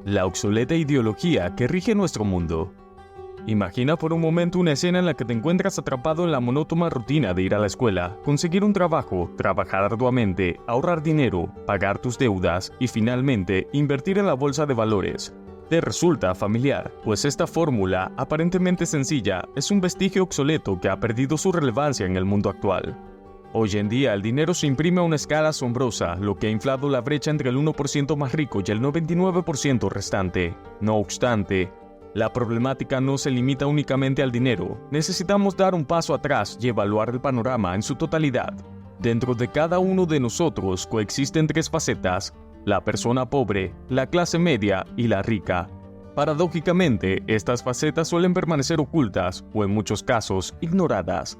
la obsoleta ideología que rige nuestro mundo. Imagina por un momento una escena en la que te encuentras atrapado en la monótona rutina de ir a la escuela, conseguir un trabajo, trabajar arduamente, ahorrar dinero, pagar tus deudas y finalmente invertir en la bolsa de valores. ¿Te resulta familiar? Pues esta fórmula, aparentemente sencilla, es un vestigio obsoleto que ha perdido su relevancia en el mundo actual. Hoy en día el dinero se imprime a una escala asombrosa, lo que ha inflado la brecha entre el 1% más rico y el 99% restante. No obstante, la problemática no se limita únicamente al dinero. Necesitamos dar un paso atrás y evaluar el panorama en su totalidad. Dentro de cada uno de nosotros coexisten tres facetas: la persona pobre, la clase media y la rica. Paradójicamente, estas facetas suelen permanecer ocultas o en muchos casos ignoradas.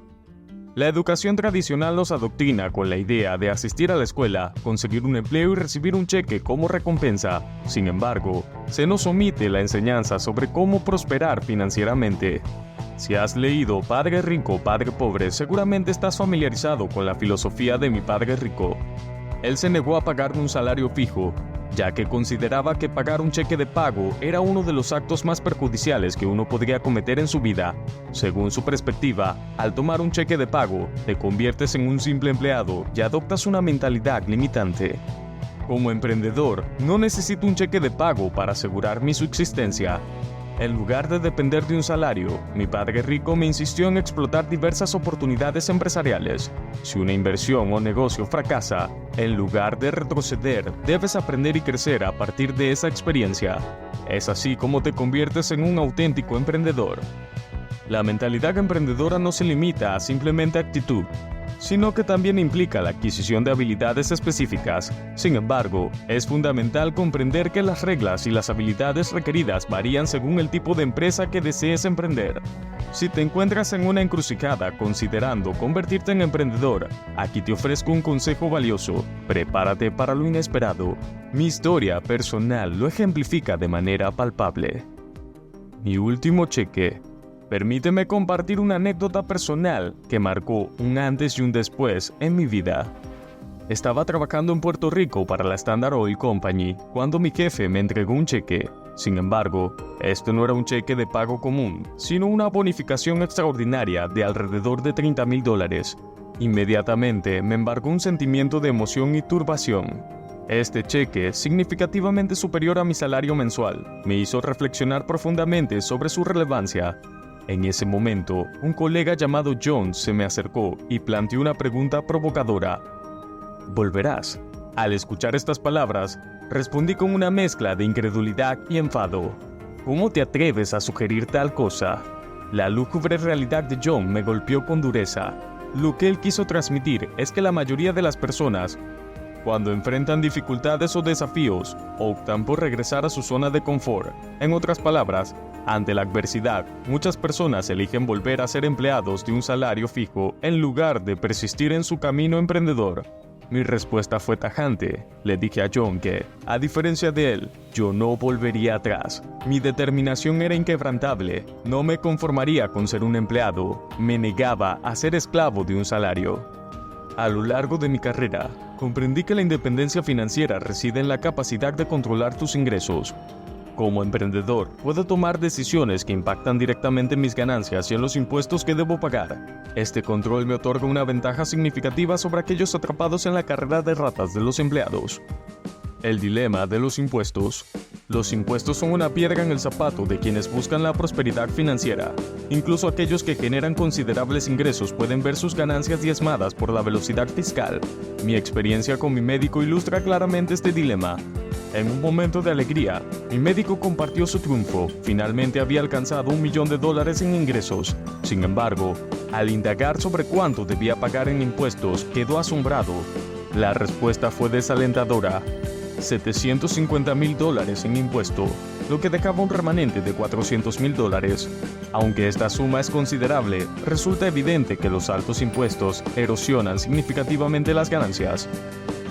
La educación tradicional nos adoctrina con la idea de asistir a la escuela, conseguir un empleo y recibir un cheque como recompensa. Sin embargo, se nos omite la enseñanza sobre cómo prosperar financieramente. Si has leído Padre Rico, Padre Pobre, seguramente estás familiarizado con la filosofía de mi padre rico. Él se negó a pagarme un salario fijo, ya que consideraba que pagar un cheque de pago era uno de los actos más perjudiciales que uno podría cometer en su vida. Según su perspectiva, al tomar un cheque de pago, te conviertes en un simple empleado y adoptas una mentalidad limitante. Como emprendedor, no necesito un cheque de pago para asegurar mi subsistencia. En lugar de depender de un salario, mi padre rico me insistió en explotar diversas oportunidades empresariales. Si una inversión o negocio fracasa, en lugar de retroceder, debes aprender y crecer a partir de esa experiencia. Es así como te conviertes en un auténtico emprendedor. La mentalidad emprendedora no se limita a simplemente actitud, sino que también implica la adquisición de habilidades específicas. Sin embargo, es fundamental comprender que las reglas y las habilidades requeridas varían según el tipo de empresa que desees emprender. Si te encuentras en una encrucijada considerando convertirte en emprendedor, aquí te ofrezco un consejo valioso: prepárate para lo inesperado. Mi historia personal lo ejemplifica de manera palpable. Mi último cheque. Permíteme compartir una anécdota personal que marcó un antes y un después en mi vida. Estaba trabajando en Puerto Rico para la Standard Oil Company cuando mi jefe me entregó un cheque. Sin embargo, esto no era un cheque de pago común, sino una bonificación extraordinaria de alrededor de $30,000. Inmediatamente me embargó un sentimiento de emoción y turbación. Este cheque, significativamente superior a mi salario mensual, me hizo reflexionar profundamente sobre su relevancia. En ese momento, un colega llamado John se me acercó y planteó una pregunta provocadora: ¿volverás? Al escuchar estas palabras, respondí con una mezcla de incredulidad y enfado. ¿Cómo te atreves a sugerir tal cosa? La lúgubre realidad de John me golpeó con dureza. Lo que él quiso transmitir es que la mayoría de las personas, cuando enfrentan dificultades o desafíos, optan por regresar a su zona de confort. En otras palabras, ante la adversidad, muchas personas eligen volver a ser empleados de un salario fijo en lugar de persistir en su camino emprendedor. Mi respuesta fue tajante. Le dije a John que, a diferencia de él, yo no volvería atrás. Mi determinación era inquebrantable. No me conformaría con ser un empleado. Me negaba a ser esclavo de un salario. A lo largo de mi carrera, comprendí que la independencia financiera reside en la capacidad de controlar tus ingresos. Como emprendedor, puedo tomar decisiones que impactan directamente en mis ganancias y en los impuestos que debo pagar. Este control me otorga una ventaja significativa sobre aquellos atrapados en la carrera de ratas de los empleados. El dilema de los impuestos. Los impuestos son una piedra en el zapato de quienes buscan la prosperidad financiera. Incluso aquellos que generan considerables ingresos pueden ver sus ganancias diezmadas por la velocidad fiscal. Mi experiencia con mi médico ilustra claramente este dilema. En un momento de alegría, mi médico compartió su triunfo. Finalmente había alcanzado $1 millón en ingresos. Sin embargo, al indagar sobre cuánto debía pagar en impuestos, quedó asombrado. La respuesta fue desalentadora: $750,000 en impuesto, lo que dejaba un remanente de $400,000. Aunque esta suma es considerable, resulta evidente que los altos impuestos erosionan significativamente las ganancias.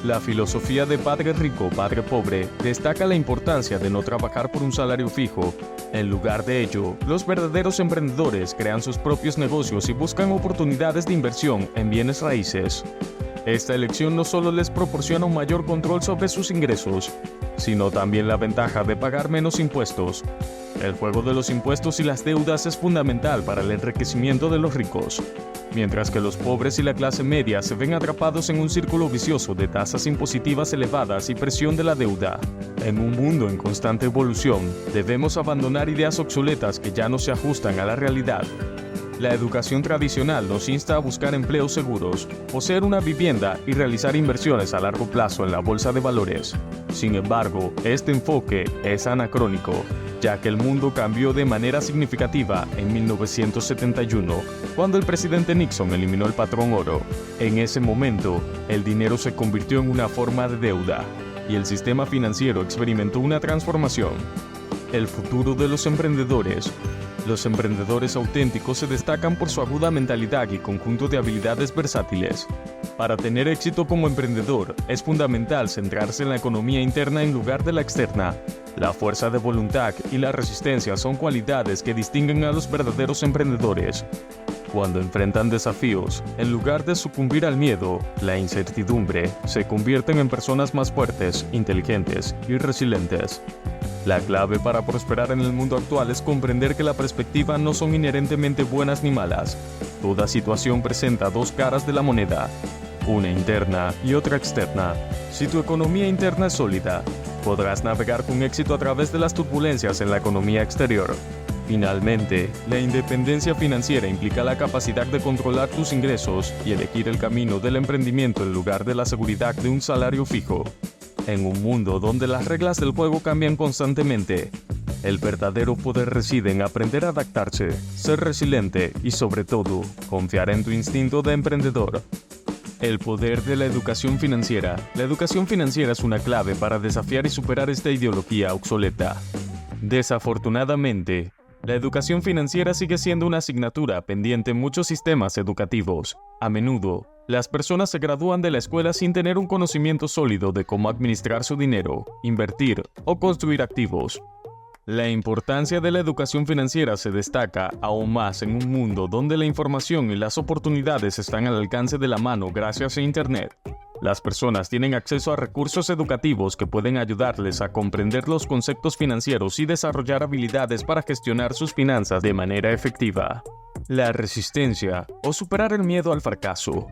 La filosofía de Padre Rico, Padre Pobre destaca la importancia de no trabajar por un salario fijo. En lugar de ello, los verdaderos emprendedores crean sus propios negocios y buscan oportunidades de inversión en bienes raíces. Esta elección no solo les proporciona un mayor control sobre sus ingresos, sino también la ventaja de pagar menos impuestos. El juego de los impuestos y las deudas es fundamental para el enriquecimiento de los ricos, mientras que los pobres y la clase media se ven atrapados en un círculo vicioso de tasas impositivas elevadas y presión de la deuda. En un mundo en constante evolución, debemos abandonar ideas obsoletas que ya no se ajustan a la realidad. La educación tradicional nos insta a buscar empleos seguros, poseer una vivienda y realizar inversiones a largo plazo en la bolsa de valores. Sin embargo, este enfoque es anacrónico, ya que el mundo cambió de manera significativa en 1971, cuando el presidente Nixon eliminó el patrón oro. En ese momento, el dinero se convirtió en una forma de deuda, y el sistema financiero experimentó una transformación. El futuro de los emprendedores. Los emprendedores auténticos se destacan por su aguda mentalidad y conjunto de habilidades versátiles. Para tener éxito como emprendedor, es fundamental centrarse en la economía interna en lugar de la externa. La fuerza de voluntad y la resistencia son cualidades que distinguen a los verdaderos emprendedores. Cuando enfrentan desafíos, en lugar de sucumbir al miedo, la incertidumbre, se convierten en personas más fuertes, inteligentes y resilientes. La clave para prosperar en el mundo actual es comprender que las perspectivas no son inherentemente buenas ni malas. Toda situación presenta dos caras de la moneda, una interna y otra externa. Si tu economía interna es sólida, podrás navegar con éxito a través de las turbulencias en la economía exterior. Finalmente, la independencia financiera implica la capacidad de controlar tus ingresos y elegir el camino del emprendimiento en lugar de la seguridad de un salario fijo. En un mundo donde las reglas del juego cambian constantemente, el verdadero poder reside en aprender a adaptarse, ser resiliente y, sobre todo, confiar en tu instinto de emprendedor. El poder de la educación financiera. La educación financiera es una clave para desafiar y superar esta ideología obsoleta. Desafortunadamente, la educación financiera sigue siendo una asignatura pendiente en muchos sistemas educativos. A menudo, las personas se gradúan de la escuela sin tener un conocimiento sólido de cómo administrar su dinero, invertir o construir activos. La importancia de la educación financiera se destaca aún más en un mundo donde la información y las oportunidades están al alcance de la mano gracias a Internet. Las personas tienen acceso a recursos educativos que pueden ayudarles a comprender los conceptos financieros y desarrollar habilidades para gestionar sus finanzas de manera efectiva. La resistencia o superar el miedo al fracaso.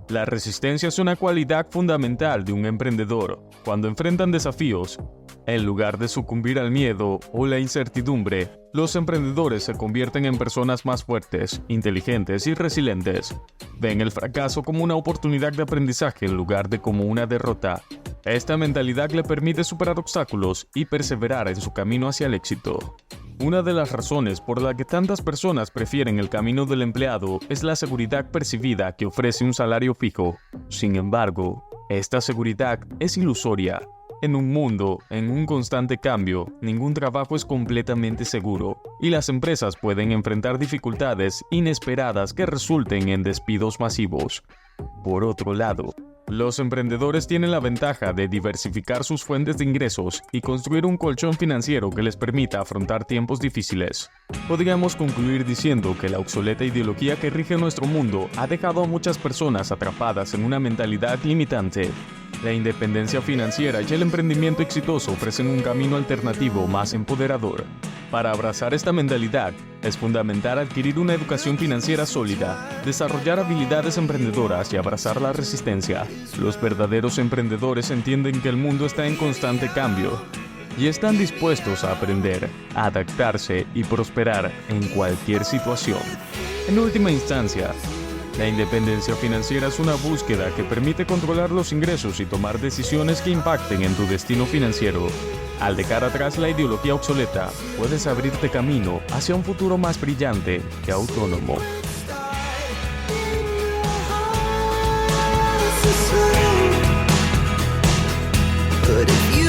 La resistencia es una cualidad fundamental de un emprendedor. Cuando enfrentan desafíos, en lugar de sucumbir al miedo o la incertidumbre, los emprendedores se convierten en personas más fuertes, inteligentes y resilientes. Ven el fracaso como una oportunidad de aprendizaje en lugar de como una derrota. Esta mentalidad le permite superar obstáculos y perseverar en su camino hacia el éxito. Una de las razones por la que tantas personas prefieren el camino del empleado es la seguridad percibida que ofrece un salario fijo. Sin embargo, esta seguridad es ilusoria. En un mundo en un constante cambio, ningún trabajo es completamente seguro, y las empresas pueden enfrentar dificultades inesperadas que resulten en despidos masivos. Por otro lado, los emprendedores tienen la ventaja de diversificar sus fuentes de ingresos y construir un colchón financiero que les permita afrontar tiempos difíciles. Podríamos concluir diciendo que la obsoleta ideología que rige nuestro mundo ha dejado a muchas personas atrapadas en una mentalidad limitante. La independencia financiera y el emprendimiento exitoso ofrecen un camino alternativo más empoderador. Para abrazar esta mentalidad, es fundamental adquirir una educación financiera sólida, desarrollar habilidades emprendedoras y abrazar la resistencia. Los verdaderos emprendedores entienden que el mundo está en constante cambio y están dispuestos a aprender, a adaptarse y prosperar en cualquier situación. En última instancia, la independencia financiera es una búsqueda que permite controlar los ingresos y tomar decisiones que impacten en tu destino financiero. Al dejar atrás la ideología obsoleta, puedes abrirte camino hacia un futuro más brillante y autónomo. But if you